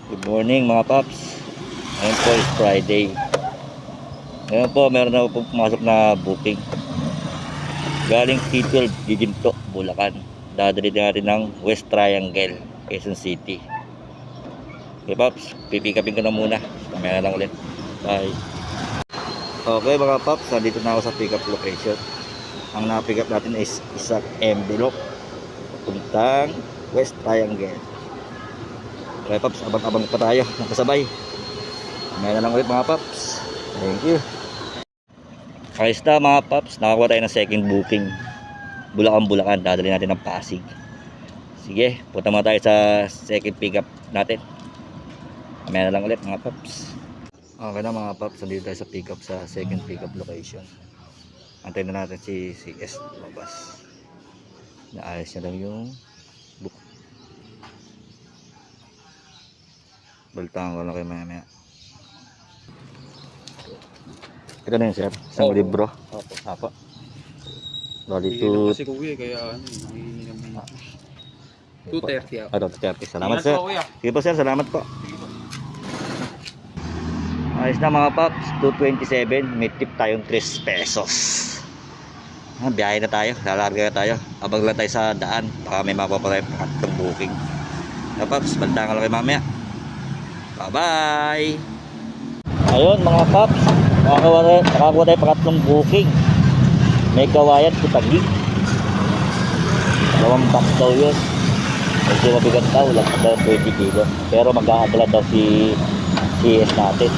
Good morning mga paps. Ngayon po is Friday. Ngayon po meron na po pumasok na booking. Galing T12 Giginto, Bulacan. Dadali natin ng West Triangle, Quezon City. Okay paps, pipikapin ko na muna. Mamaya na lang ulit. Bye. Okay mga paps, nandito na ako sa pick up location. Ang na-pick up natin is isang envelope puntang West Triangle. Okay paps, abang-abang pa tayo nakasabay. May na lang ulit mga paps. Thank you. Ayos na mga paps, nakakuha tayo ng second booking. Bulacan, dadali natin ng Pasig. Sige, punta muna tayo sa second pick up natin. May na lang ulit mga paps. Okay na mga paps, nandito tayo sa pick up, sa second pick up location. Antayin na natin si CS labas. Naayos na lang yung book. Baltaan ko lang kayo maya. Ito na yun sir, isang libro. Apo. Bali to... Kasi kuya, kaya ano, nangihingi kami. 230 ako. 230. Salamat sir. Sige po sir, salamat po. Ayos na mga paps, 227. May tip tayong 3 pesos. Biyahe na tayo, lalarga na tayo. Abang lang tayo sa daan, baka may mapapalay ng booking. Paps, baltaan ko lang kayo mamaya. Bye-bye. Ayun mga paps, nakakuha tayo pangatlong booking. May kawayan Kutagig. 2 box daw yun. Medyo mabigat daw, lang daw 20 kilo. Pero mag-aadala daw si CS natin.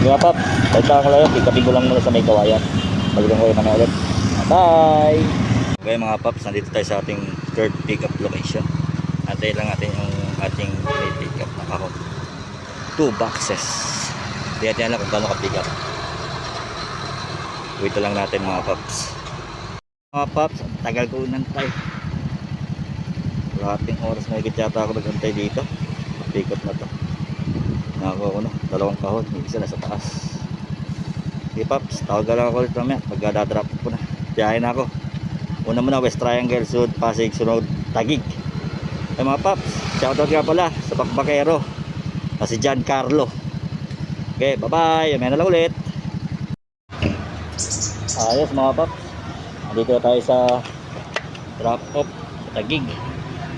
Mga paps, baltaan ko lang yun, ikapin ko lang muna sa may kawayan. Balikan ko yun naman ulit. Bye. Okay mga paps, nandito tayo sa ating third pick up location. Antay lang natin yung ating pick up na kahon. 2 boxes. Diyan lang kung gaano ka-pick up. Wait lang natin mga paps. Mga paps, tagal ko unantay. Lahating oras na higit yata ako nag-antay dito. Pick up na to. Nakakuha ko na, 2 kahon. Yung isa na sa taas. Okay paps, tawag lang ako ulit mamaya. Pagka-drop ko na. Biyahe na ako. Una muna West Triangle, Sud, Pasig, sunod Taguig. Ay mga paps, shoutout nga pala sa Bakbakero. Si John Carlo. Okay, bye-bye. May na lang ulit. Ayos mga paps. Dito tayo sa drop off sa Taguig.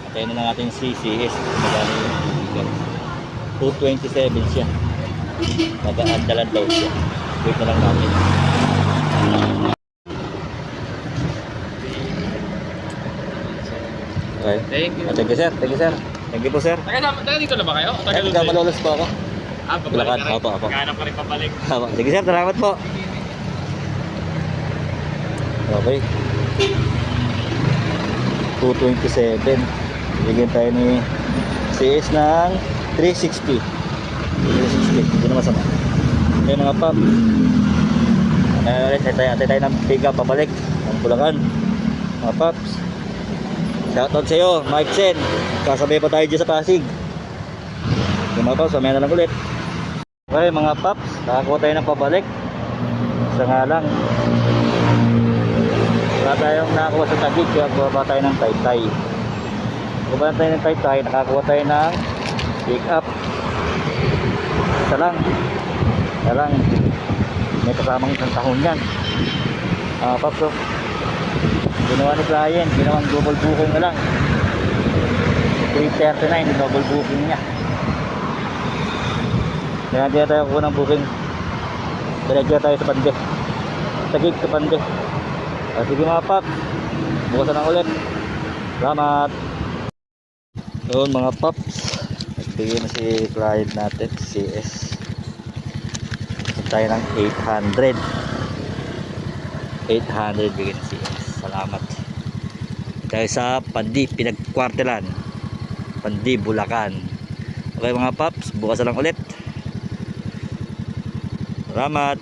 Atayin na natin si CS. Magano yung 227 siya. Mag-aandalan daw siya. Wait na lang natin. Okay. Thank you. Thank you sir. Thank you po sir. Taga dito na ba kayo? Taga Malolos po ako. Pabalik Bulacan. ka rin. Opo. Kaya pa rin pabalik. Sige sir, salamat po. Okay. 227. Bigyan tayo ni CS ng 360. Hindi na masama. Okay mga pap. Atay tayo ng pick up pabalik ng Bulacan. Mga paps. Shoutout sa iyo, Mike Sen. Kasabay pa tayo dyan sa Pasig. Okay mga paps, mamaya na lang ulit. Okay mga paps, nakakuha tayo ng pabalik. Isa nga lang. Wala tayong nakakuha sa Taguig, kaya kuha pa tayo ng Taytay. Kuha tayo ng Taytay, nakakuha tayo ng pick up. Isa lang. May kasamang isang tahon yan. Paps, oh. Ginawa ni client, ginawang double booking na lang. 339, double booking niya. Kaya dito tayo kuha ng booking. Kaya tayo sa Pande. Taguig sa Pande. Sige mga paps, bukasan na ulit. Salamat. Yun mga paps, nagbigay na si client natin, CS. Tayo ng 800 bigyan na CS. Salamat. Tayo sa Pandi, pinagkwartelan. Pandi, Bulacan. Okay mga paps, bukas na lang ulit. Salamat.